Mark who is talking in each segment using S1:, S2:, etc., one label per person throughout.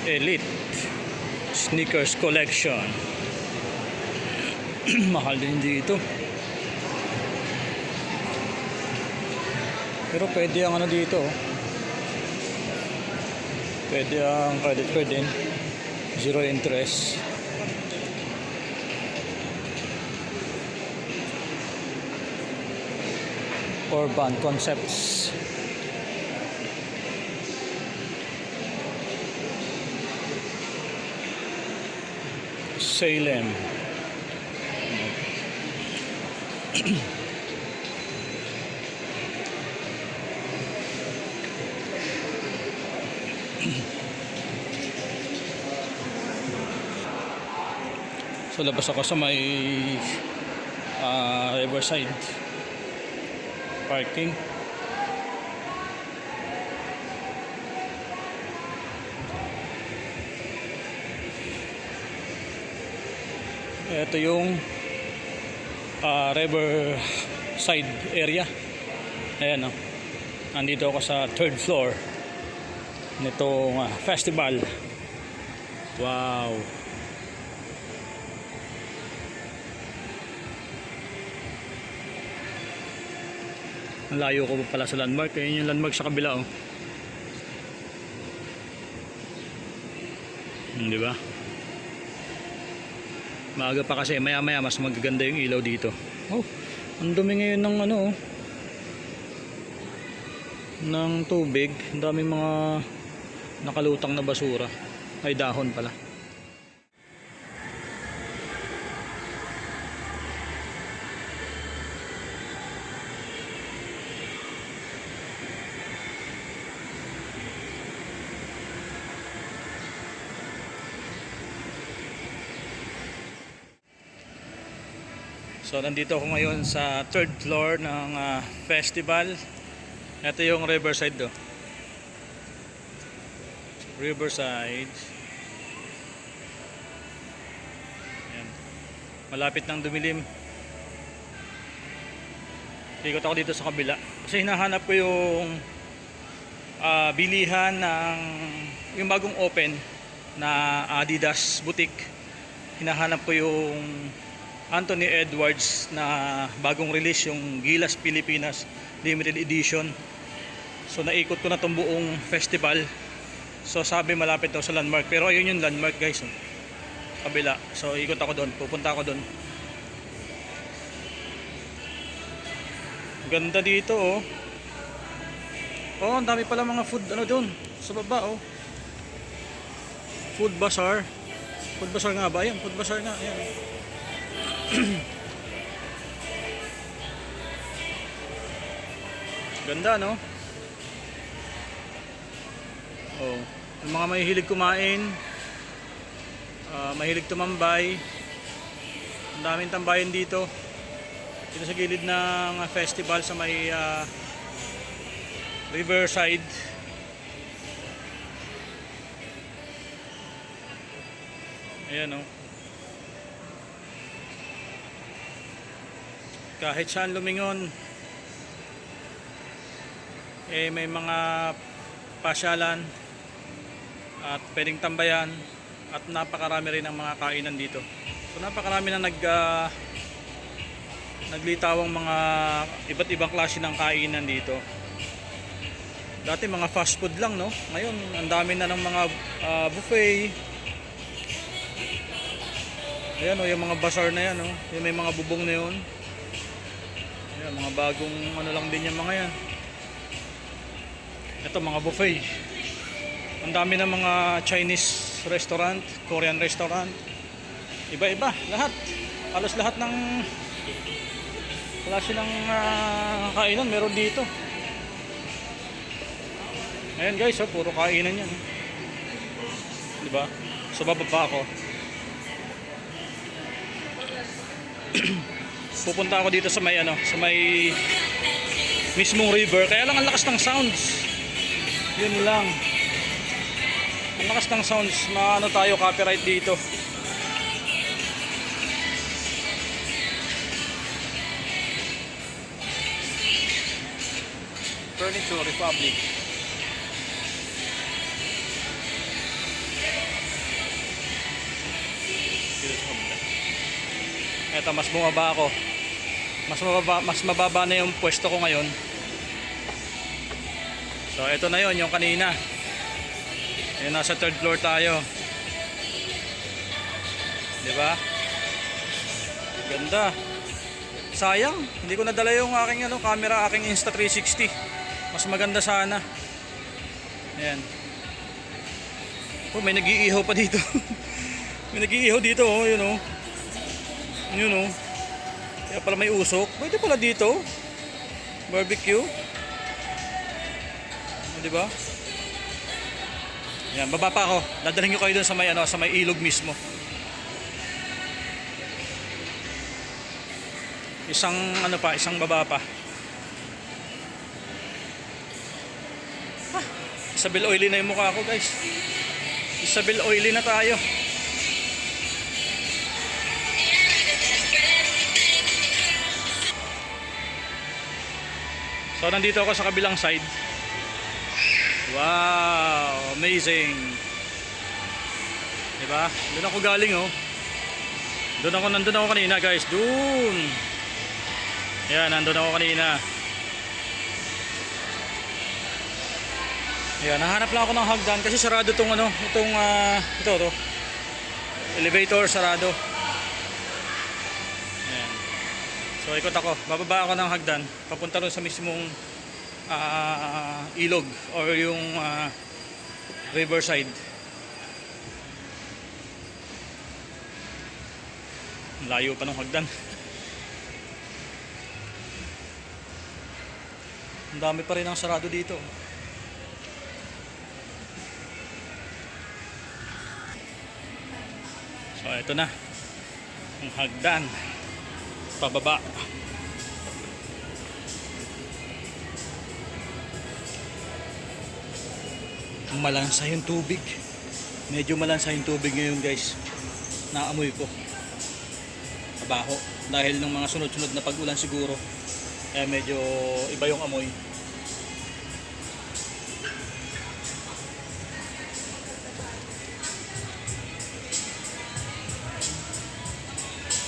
S1: Elite Sneakers Collection. Mahal din dito. Pero pwede ang ano dito. Pwede ang credit card din. Zero interest. Urban Concepts. Salem. So labas ako sa may Riverside parking. Ito yung Riverside area. Ayan o. Nandito ako sa 3rd floor nitong festival. Wow. Ang layo ko pa pala sa landmark. Ayun yung landmark sa kabila oh. Di ba? Maaga pa kasi, maya maya mas magaganda yung ilaw dito. Oh, ang dumi ngayon ng ano oh, ng tubig. Ang daming mga nakalutang na basura. Ay dahon pala. So nandito ako ngayon sa 3rd floor ng festival. Ito yung Riverside do. Riverside. Ayan. Malapit ng dumilim. Ikot ako dito sa kabila. Kasi hinahanap ko yung bilihan ng yung bagong open na Adidas boutique. Hinahanap ko yung Anthony Edwards na bagong release, yung Gilas Pilipinas limited edition. So naikot ko na itong buong festival. So sabi malapit daw sa landmark, pero ayun yung landmark guys oh. Kabila. So ikot ako doon, pupunta ako doon. Ganda dito oh. Oh, ang dami pala mga food ano doon sa baba oh. Food bazaar. Food bazaar nga ba? Ayan, food bazaar nga. Ayan. Ganda no? Oh, yung mga mahilig kumain, mahilig tumambay. Ang daming tambayan dito. Dito sa gilid ng festival sa may Riverside. Ayan oh. Kahit saan lumingon eh may mga pasyalan at pwedeng tambayan at napakarami rin ang mga kainan dito. So napakarami na naglitawang mga iba't ibang klase ng kainan dito. Dati mga fast food lang no. Ngayon ang dami na ng mga buffet. Ayan o, yung mga bazaar na yan o. Yung may mga bubong na yun. Ayan, mga bagong ano lang din yung mga yan. Ito mga buffet. Ang dami ng mga Chinese restaurant, Korean restaurant. Iba-iba, lahat. Halos lahat ng klase ng kainan meron dito. Ayan guys, oh, puro kainan yan. Diba? So bababa ako. Pupunta ako dito sa may ano, sa may mismong river. Kaya lang ang lakas ng sounds. Yun lang. Ang lakas ng sounds, maano tayo copyright dito. Furniture Republic. Eto, mas bumaba ako. Mas mababa na yung pwesto ko ngayon. So ito na yon, yung kanina. Ayun, nasa third floor tayo. Di ba? Ganda. Sayang, hindi ko nadala yung aking camera, aking Insta360. Mas maganda sana. Ayan. Oh, may nag-iihaw pa dito. May nag-iihaw dito, oh, yun oh. Yun oh. Kaya pala may usok. Pwede pala dito. Barbecue. Di ba? Ayan, baba pa ako. Dadalhin ko kayo doon sa may ilog mismo. Isang baba pa. Isabel oily na yung mukha ko, guys. Isabel oily na tayo. So nandito ako sa kabilang side. Wow, amazing. Diba? Doon ako galing, oh. Nandun ako kanina, guys. Doon. Yan, nandun ako kanina. Yan, nahanap lang ako ng hagdan kasi sarado tong ito. Elevator sarado. Yan. So ikot ako. Bababa ako ng hagdan papunta ron sa mismong ilog or yung riverside. Layo pa ng hagdan. Ang dami pa rin ang sarado dito. So ito na ang hagdan pababa. Malansa yung tubig. Medyo malansa yung tubig ngayon, guys. Naamoy ko mabaho dahil ng mga sunod-sunod na pag-ulan siguro. Kaya medyo iba yung amoy.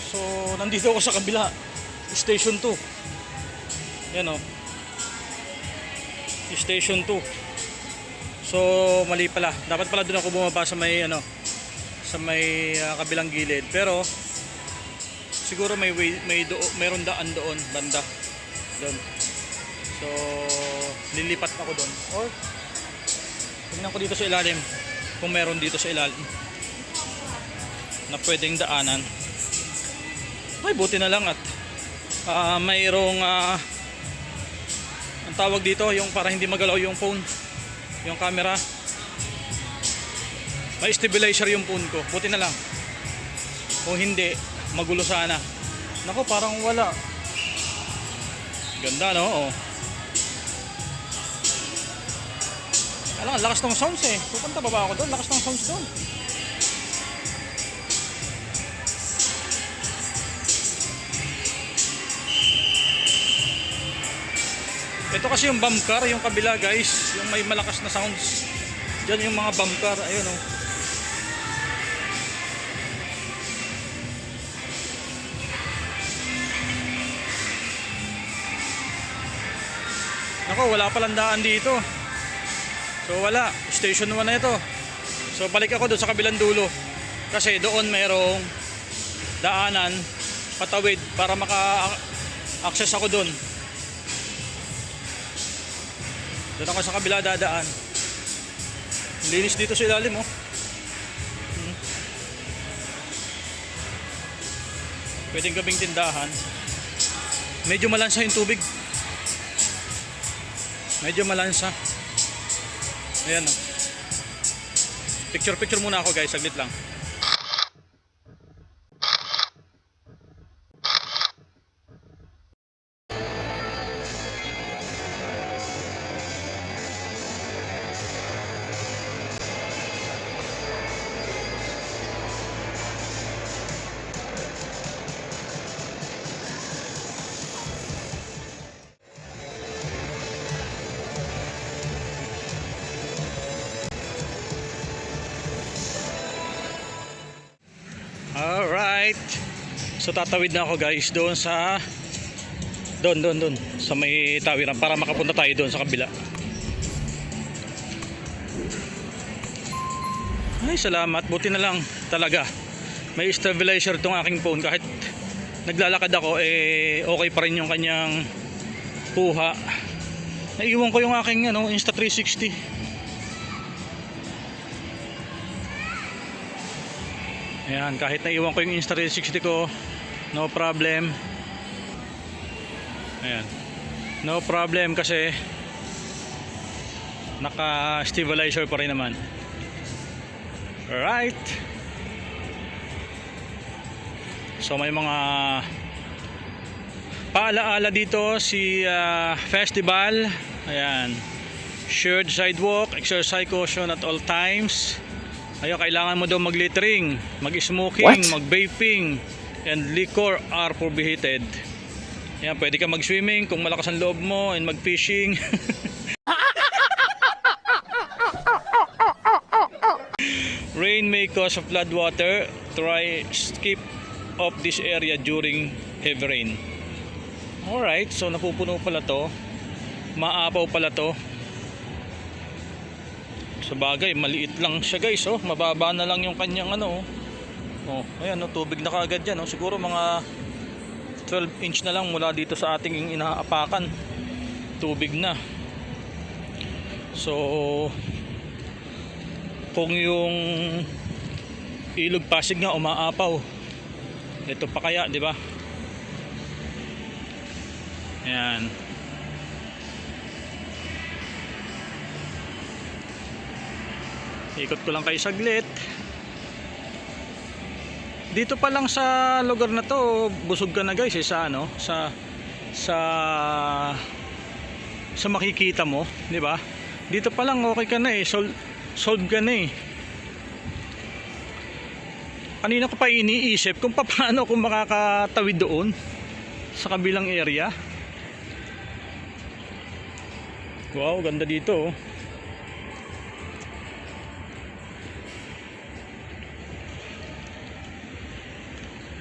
S1: So nandito ako sa kabila, station 2. Yan o, station 2. So mali pala, dapat pala doon ako bumaba sa may kabilang gilid. Pero siguro mayroon daan doon banda doon. So lilipat ako doon or tingnan ko dito sa ilalim kung meron dito sa ilalim na pwedeng daanan. Ay, buti na lang at mayroong ang tawag dito, yung para hindi magalaw yung phone, yung camera. May stabilizer yung phone ko. Buti na lang. Kung hindi, magulo sana. Nako, parang wala. Ganda, no? Oh. Alam, lakas ng sounds eh. Pupunta ba ako doon? Lakas ng sounds doon. Ito kasi yung bump car, yung kabila, guys. Yung may malakas na sounds. Diyan yung mga bump car. Ayun, oh. Nako, wala palang daan dito. So wala, station 1 na ito. So balik ako doon sa kabilang dulo. Kasi doon mayroong daanan patawid para maka-access ako doon. Doon ako sa kabila dadaan. Linis dito sa ilalim, oh. Pwedeng gabing tindahan. Medyo malansa yung tubig. Medyo malansa. Ayan, oh. Picture muna ako, guys, saglit lang. Alright, So tatawid na ako guys doon sa doon sa may tawiran para makapunta tayo doon sa kabila. Ay salamat, buti na lang talaga may stabilizer tong aking phone. Kahit naglalakad ako okay pa rin yung kanyang puha. Naiwan ko yung aking Insta360. Ayan, kahit naiwan ko yung Insta360 ko, no problem. Ayan, no problem kasi naka-stabilizer pa rin naman. Alright. So may mga paalaala dito si festival. Ayan, shared sidewalk, exercise caution at all times. Ayun, kailangan mo daw mag-littering, mag-smoking, mag-vaping, and liquor are prohibited. Ayan, pwede ka mag-swimming kung malakas ang loob mo, and mag-fishing. Rain may cause of flood water. Try skip off this area during heavy rain. Alright, so napupuno pala to. Maapaw pala to. Sa bagay, maliit lang siya guys, oh. Mababa na lang yung kanyang Oh, ayan, tubig na kaagad yan, Siguro mga 12 inch na lang mula dito sa ating inaapakan. Tubig na. So kung yung Ilog Pasig nga umaapaw, ito pa kaya, di ba? Ayan. Ikot ko lang kayo saglit. Dito pa lang sa lugar na to, busog ka na guys, sa makikita mo, di ba? Dito pa lang okay ka na solve ka na Kanina ko pa iniisip kung paano ako makakatawid doon sa kabilang area. Wow, ganda dito,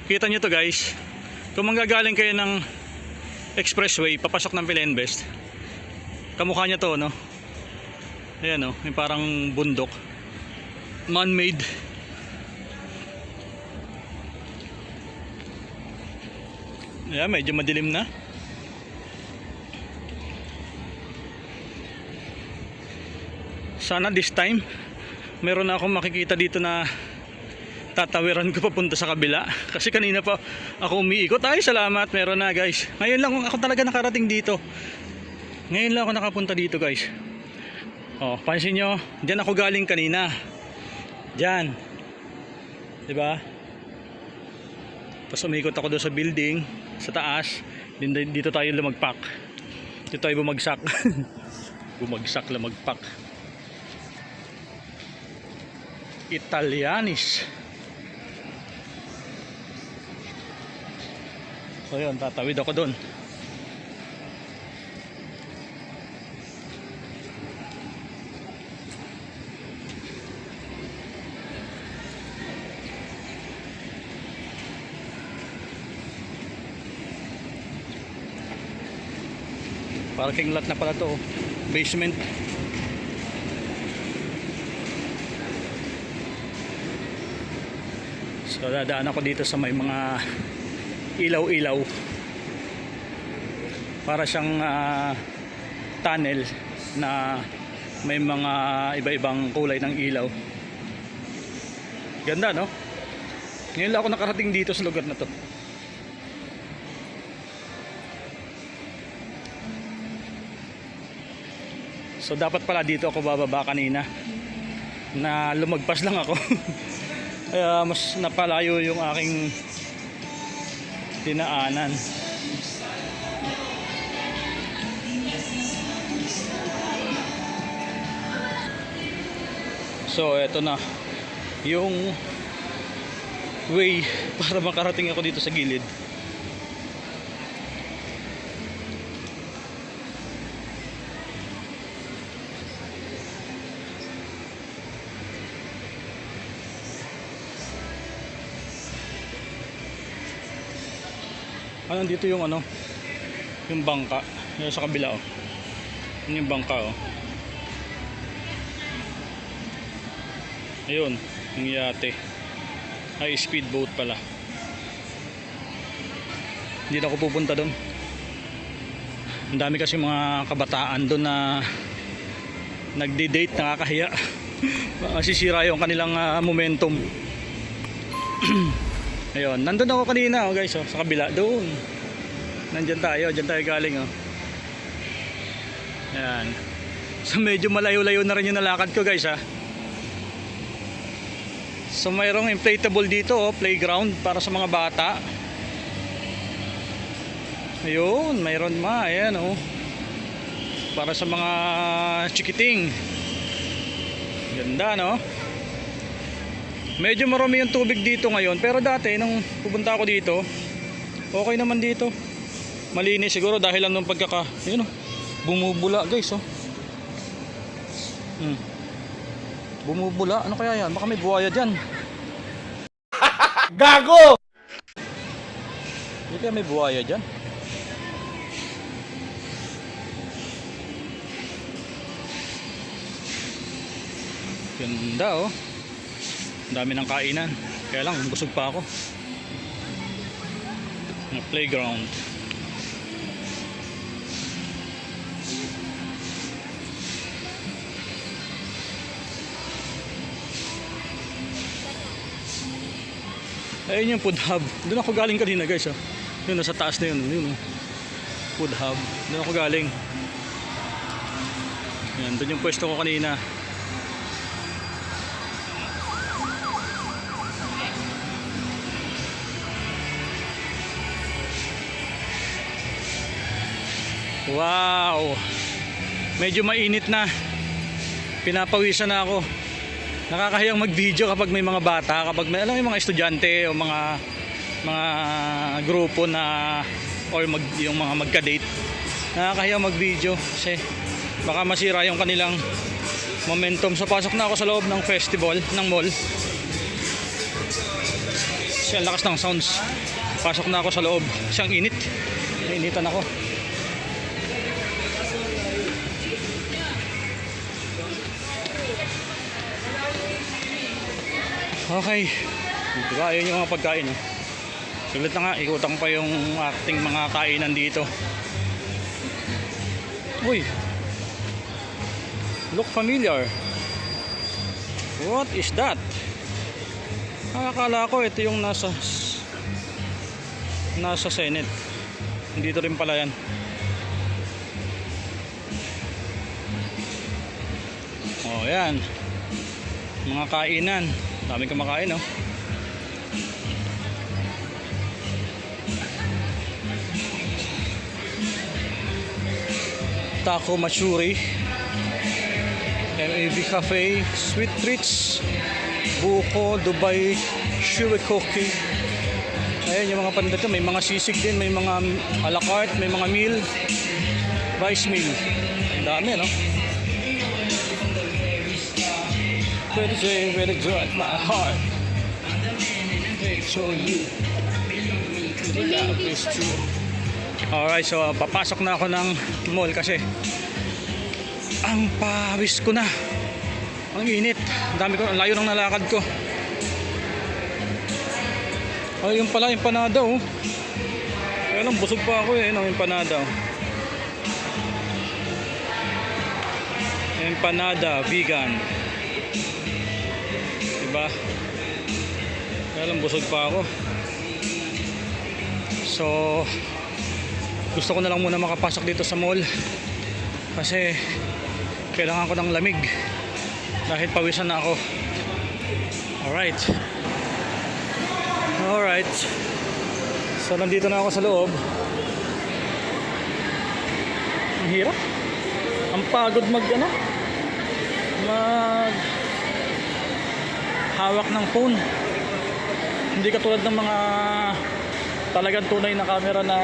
S1: Kita nyo to guys, kung manggagaling kayo ng expressway papasok ng Philinvest, kamukha nya to, ayan, may parang bundok, man-made. Ayan, medyo madilim na. Sana this time meron na akong makikita dito na tatawiran ko papunta sa kabila. Kasi kanina pa ako umiikot. Ay salamat, meron na guys. Ngayon lang ako talaga nakarating dito. Ngayon lang ako nakapunta dito guys. Oh, pansin nyo, diyan ako galing kanina. Diyan, diba? Tapos umikot ako doon sa building, sa taas. Dito tayo lumagpak. Dito tayo bumagsak. Lumagpak. Italianis. So yun, tatawid ako doon. Parking lot na pala to, basement. So dadaan ako dito sa may mga ilaw-ilaw. Para siyang tunnel na may mga iba-ibang kulay ng ilaw. Ganda, no? Ngayon lang ako nakarating dito sa lugar na to. So dapat pala dito ako bababa kanina, na lumagpas lang ako. Kaya mas napalayo yung aking dinaanan. So eto na yung way para makarating ako dito sa gilid. Ano dito yung ano, yung bangka. Yung sa kabila oh. Yun yung bangka oh. Ayun, yung yate. Ay, speedboat pala. Hindi na ako pupunta doon. Ang dami kasi mga kabataan doon na nagde-date, nakakahiya. Masisira yung kanilang momentum. Ayun, nandun ako kanina oh guys oh, sa kabila doon. Nandyan tayo galing oh. Ayan. So medyo malayo-layo na rin yung nalakad ko guys ha. So mayroong inflatable dito oh, playground para sa mga bata. Ayun, mayroon ayan oh. Para sa mga chikiting. Ganda no? Medyo marami yung tubig dito ngayon, pero dati nung pupunta ako dito, okay naman dito. Malinis siguro dahil lang nung yun oh, bumubula guys oh. Bumubula, ano kaya yan? Baka may buhaya dyan.
S2: Gago!
S1: Hindi kaya may buhaya dyan. Ganda oh. Ang dami ng kainan. Kaya lang busog pa ako. Ang playground. Ayun yung food hub. Doon ako galing kanina guys oh. Yun nasa taas na yun. Yun oh. Food hub. Doon ako galing. Yan, doon yung pwesto ko kanina. Wow. Medyo mainit na. Pinapawisan na ako. Nakakahiyang mag-video kapag may mga bata, kapag may alam yung mga estudyante o mga grupo na or yung mga magka-date. Nakakahiyang mag-video kasi baka masira yung kanilang momentum. So pasok na ako sa loob ng festival, ng mall. Kasi ang lakas ng sounds. Pasok na ako sa loob. Kasi ang init. Nainitan ako. Okay. Diba, ayun yung mga pagkain eh. Sulit na nga, ikutan pa yung ating mga kainan dito. Uy, look familiar. What is that? Akala ko ito yung nasa Senate. Dito rin pala yan. Oh yan, mga kainan. Daming kumakain oh. Taco Machuri, MAV Cafe, Sweet Treats, Buko, Dubai, Shurikoki. Ayan yung mga pandito. May mga sisig din, may mga a la carte, may mga meal, rice meal. Ang dami no. Very good, my heart. So you. Alright, so papasok na ako ng mall kasi ang pawis ko na. Ang init. Ang dami ko, ang layo ng nalakad ko. Ay, yung pala, empanada oh. Kaya lang, busog pa ako eh, no, empanada oh. Empanada, vegan. Diba? Kaya lang, busog pa ako. So, gusto ko na lang muna makapasok dito sa mall. Kasi, kailangan ko ng lamig. Dahil pawisan na ako. Alright. Alright. So, nandito na ako sa loob. Ang hirap. Ang pagod mag hawak ng phone. Hindi katulad ng mga talagang tunay na camera na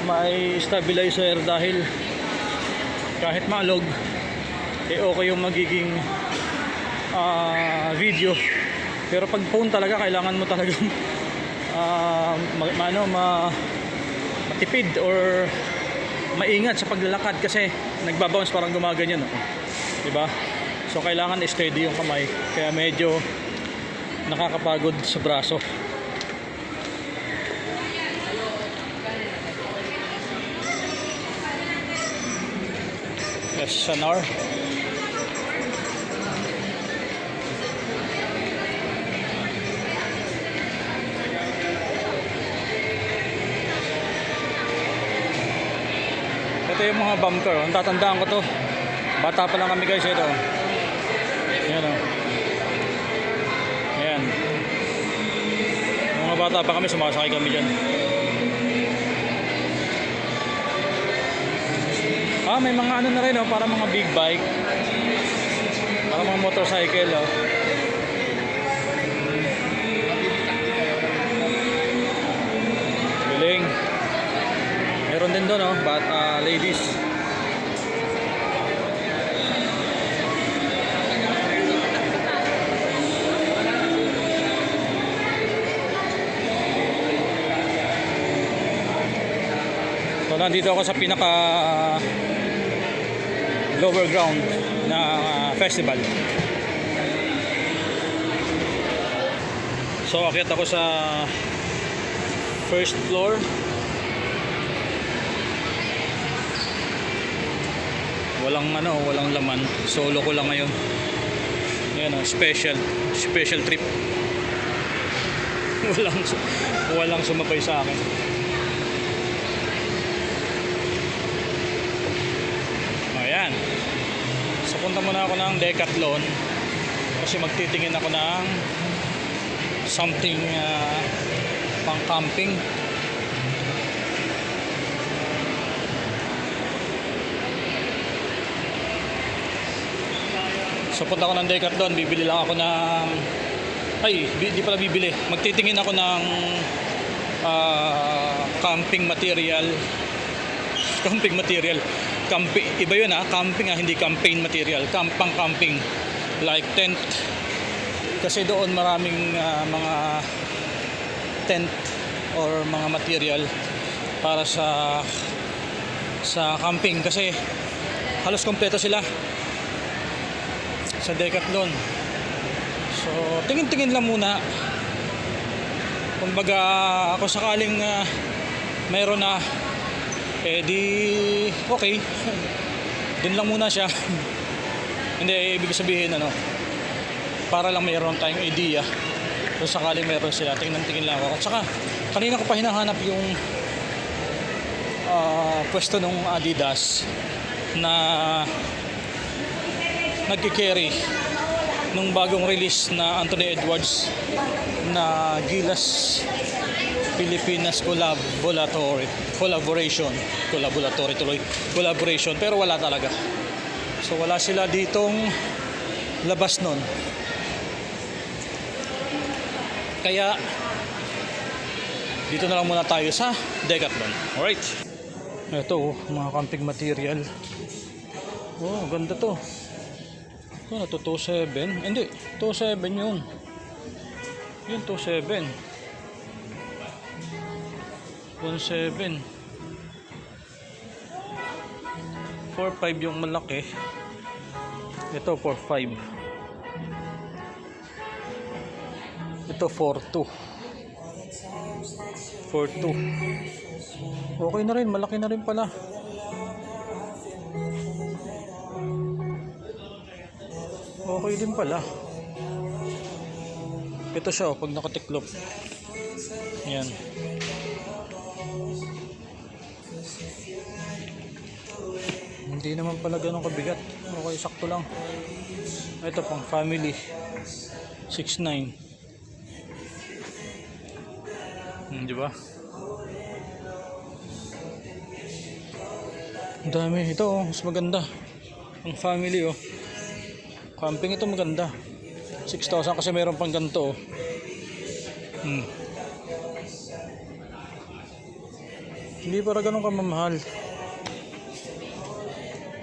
S1: may stabilizer dahil kahit maalog okay yung magiging video. Pero pag phone talaga kailangan mo talagang matipid or maingat sa paglalakad kasi nagbabounce parang gumaganyan, no? Diba? So kailangan steady yung kamay, kaya medyo nakakapagod sa braso. Yes, Sanar. Ito yung mga bumper. Ang tatandaan ko to. Bata pa lang kami guys. Ito. Ayan o. Ayan. Mga bata pa kami, sumasakay kami dyan. May mga ano na rin, para mga big bike. Para mga motorcycle. Galing. Meron din doon, ladies. So nandito ako sa pinaka lower ground na festival. So akyat ako sa first floor. Walang laman. Solo ko lang ngayon. Ayan, special trip. walang sumabay sa akin. Ayan. So punta muna ako ng Decathlon kasi magtitingin ako ng something pang camping. So punta ako ng Decathlon, bibili lang ako ng di pala bibili. Magtitingin ako ng camping material. Iba yun camping hindi campaign material. Pang camping. Like tent. Kasi doon maraming mga tent or mga material para sa camping kasi halos kompleto sila sa Decathlon. So tingin-tingin lang muna. Kumbaga ako sakaling mayroon na di okay. Dun lang muna siya. Hindi ibig sabihin para lang mayroon tayong idea kung sakaling mayroon sila. Tingnan lang ako. At saka kanina ko pa hinahanap yung pwesto ng Adidas na nagki-carry nung bagong release na Anthony Edwards na Gilas Pilipinas collaboration pero wala talaga. So wala sila ditong labas nun. Kaya dito na lang muna tayo sa Decathlon. Alright. Ito mga camping material. Ganda to. Ito 2.7. Hindi, 2.7 yun. Yun 2.7. 1.7. 4.5 yung malaki. Ito 4.5. Ito 4.2. 4.2. Okay na rin, malaki na rin pala. Okay din pala. Ito siya pag nakatiklop. Yan. Hindi naman pala ganun kabigat. Okay, sakto lang. Ito pang family. 6.9. Di ba? Ang dami. Ito mas maganda. Ang family camping ito maganda. 6,000 kasi meron pang ganito. Hindi para ganun kamamahal.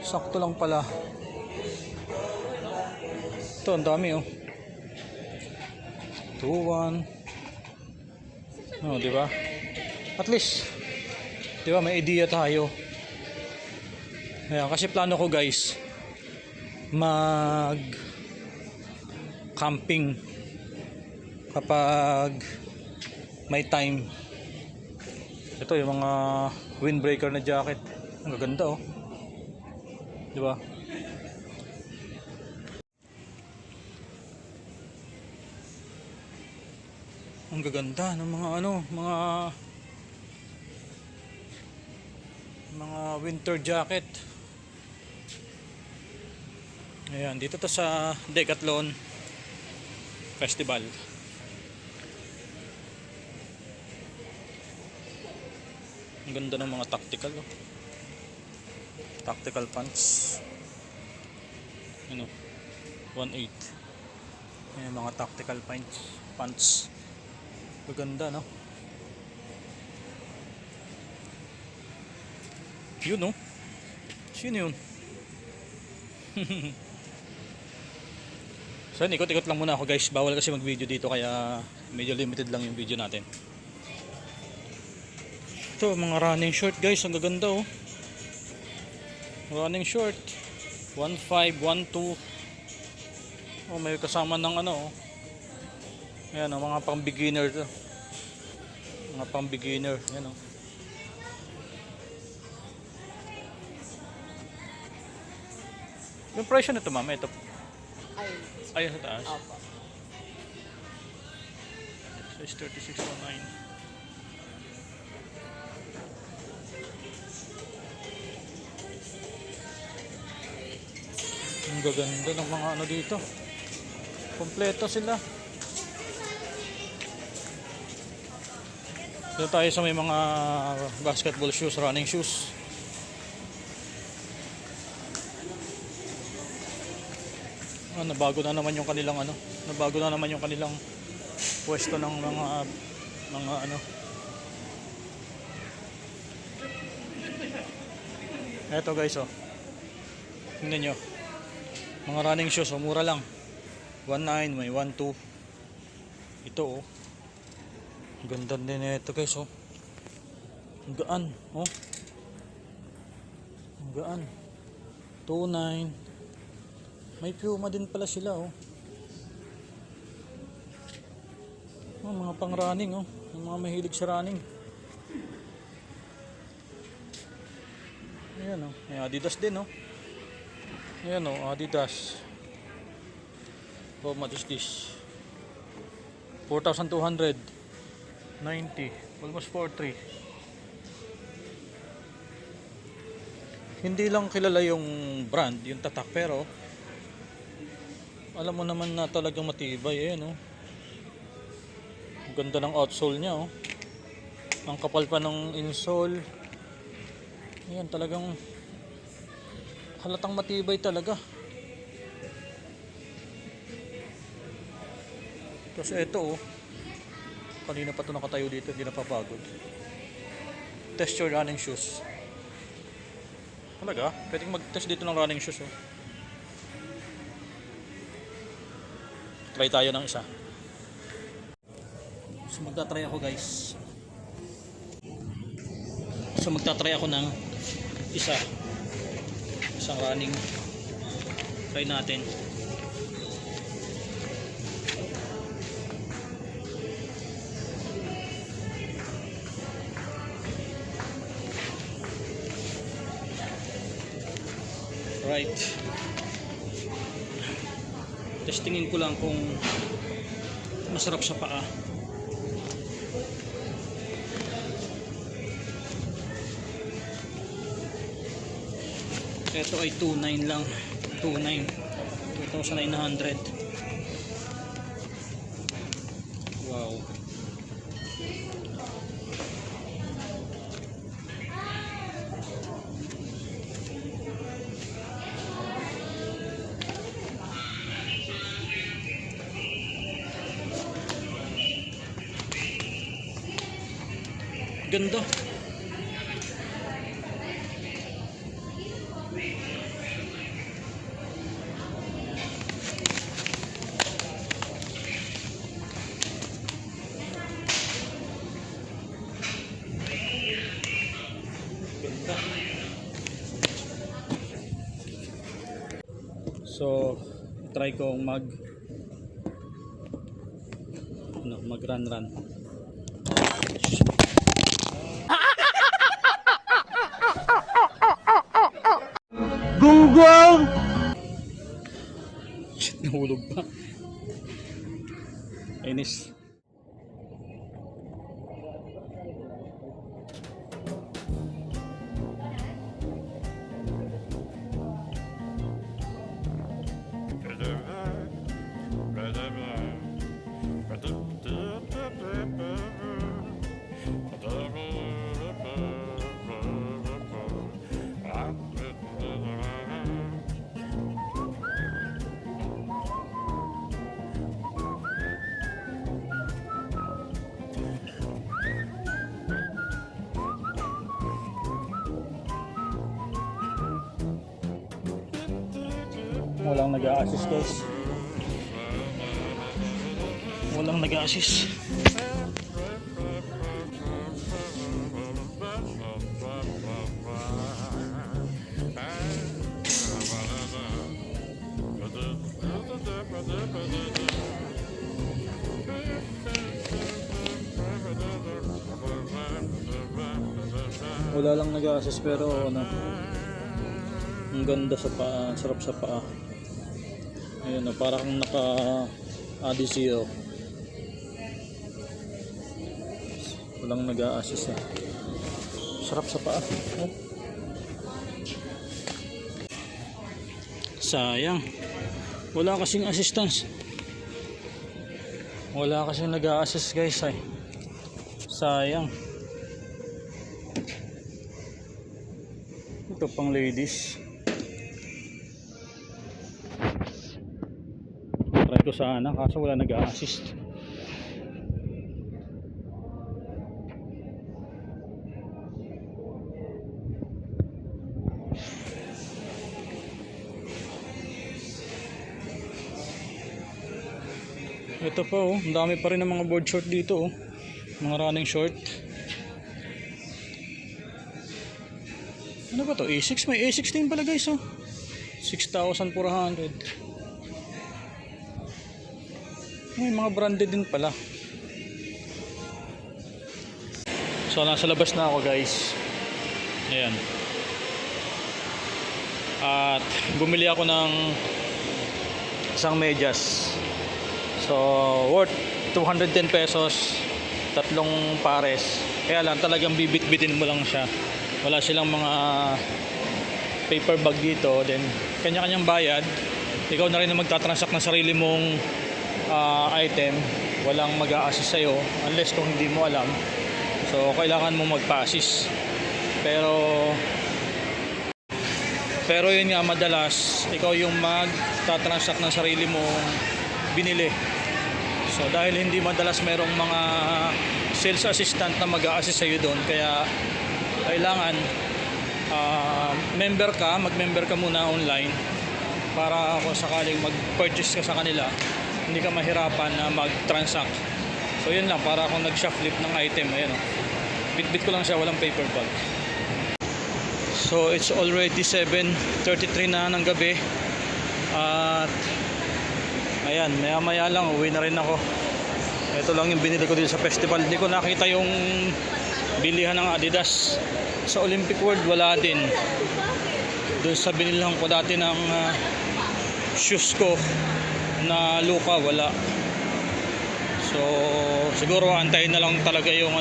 S1: Sakto lang pala. Ito ang dami 2.1. Oh, di ba? At least, di ba, may idea tayo. Ayan, kasi plano ko guys, mag camping kapag may time. Ito yung mga windbreaker na jacket. Ang gaganda oh. Di ba? Ang gaganda ng mga mga winter jacket. Ayan, dito to sa Decathlon Festival. Ang ganda ng mga tactical oh. Tactical pants. Ano? 1.8. Ayan, mga tactical pants. Maganda no? Yun no? Sino yun? So ikot-ikot lang muna ako guys. Bawal kasi mag video dito kaya medyo limited lang yung video natin. Ito mga running short guys. Ang gaganda oh. Running short 1.5, 1.2. Oh, may kasama ng ano oh. Ayan oh, mga pang beginner to. Mga pang beginner. Ayan oh. Yung presyo nito ma'am, ito. Ayun sa taas.
S2: Opo.
S1: Size 36.9. Ang gaganda ng mga ano dito. Kompleto sila. Dito tayo sa may mga basketball shoes, running shoes. Nabago na naman yung kanilang nabago na naman yung kanilang pwesto ng mga ano. Eto guys oh. Tingnan nyo. Mga running shoes oh, mura lang. 1.9, may 1.2. Ito oh. Ganda din ito guys oh. Ang gaan oh. Ang gaan. 2.9. May Puma din pala sila oh. Oh, mga pang running oh. Yung mga mahilig sa running. Ayan oh. May Adidas din oh. Ayan oh, Adidas. How much is this? 4,290. Almost 4,300. Hindi lang kilala yung brand, yung tatak, pero alam mo naman na talagang matibay. Ayan oh. Ang ganda ng outsole niya oh. Ang kapal pa ng insole. Ayan, talagang halatang matibay talaga. Kasi ito oh. Kanina pa ito nakatayo dito, hindi napapagod. Test your running shoes. Talaga? Pwedeng mag-test dito ng running shoes oh. Try tayo ng isa. So magta-try ako guys. So magta-try ako ng isang running. Try natin. Right. Testingin ko lang kung masarap sa paa. Ito ay 2.9 lang. 2.9. 2,900. Wow. Ganda. So try kong mag run.
S2: Gunggong!
S1: Shit, nahulog pa. Inis. Walang nag-a-assist guys. Walang nag-a-assist. Wala lang nag-a-assist pero ano, ang ganda sa paa, sarap sa paa. Ayun, para kang naka ADCO. Walang nag-a-assist eh. Sarap sa paa. Oh. Sayang. Wala kasing assistance. Wala kasing nag-a-assist guys ay. Sayang. Ito pang ladies. Try ko sana kaso wala nag-a-assist. Ito pa oh, ang dami pa rin ng mga board short dito oh. Mga running short. Ano ba to? A6? May A6 din pala guys oh. 6,400. May mga branded din pala. So nasa labas na ako guys. Ayan. At bumili ako ng isang medyas. So worth 210 pesos. Tatlong pares. Kaya lang talagang bibit-bitin mo lang siya. Wala silang mga paper bag dito. Then kanya-kanyang bayad. Ikaw na rin na magtatransact ng sarili mong item. Walang mag-a-assist sa'yo unless kung hindi mo alam. So kailangan mo magpa-assist. Pero yun nga, madalas ikaw yung magtatransact ng sarili mong binili. So dahil hindi madalas merong mga sales assistant na mag-a-assist sa'yo doon, kaya kailangan mag-member ka muna online para kung sakaling mag-purchase ka sa kanila, hindi ka mahirapan na mag-transact. So yun lang, para akong nag-shoplift ng item. Ayan o, bit-bit ko lang siya, walang paper bag. So it's already 7:33 na ng gabi. At ayan, maya-maya lang uwi na rin ako. Ito lang yung binili ko dito sa festival. Hindi ko nakita yung bilihan ng Adidas. Sa Olympic World wala din. Doon sa binilihan ko dati ng shoes ko na Luka, wala. So siguro antayin na lang talaga yung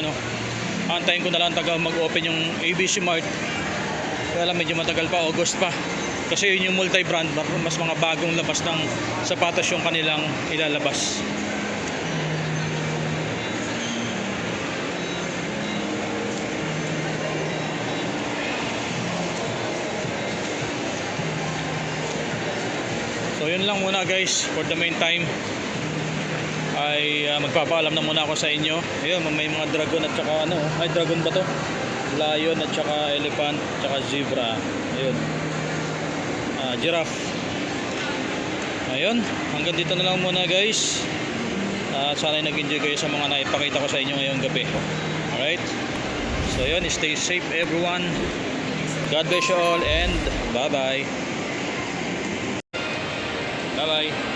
S1: antayin ko na lang taga mag-open yung ABC Mart. Kaya lang medyo matagal pa, August pa. Kasi yun yung multi-brand, mas mga bagong labas ng sapatos yung kanilang ilalabas. So yun lang muna guys, for the meantime ay magpapaalam na muna ako sa inyo. Ayun, may mga dragon at saka ay dragon ba to? Lion at saka elephant at saka zebra. Ayun. Giraffe. Ayun, hanggang dito na lang muna guys. At sana ay nag-enjoy kayo sa mga naipakita ko sa inyo ngayong gabi. Alright. So yun, stay safe everyone. God bless you all and bye bye. Bye bye.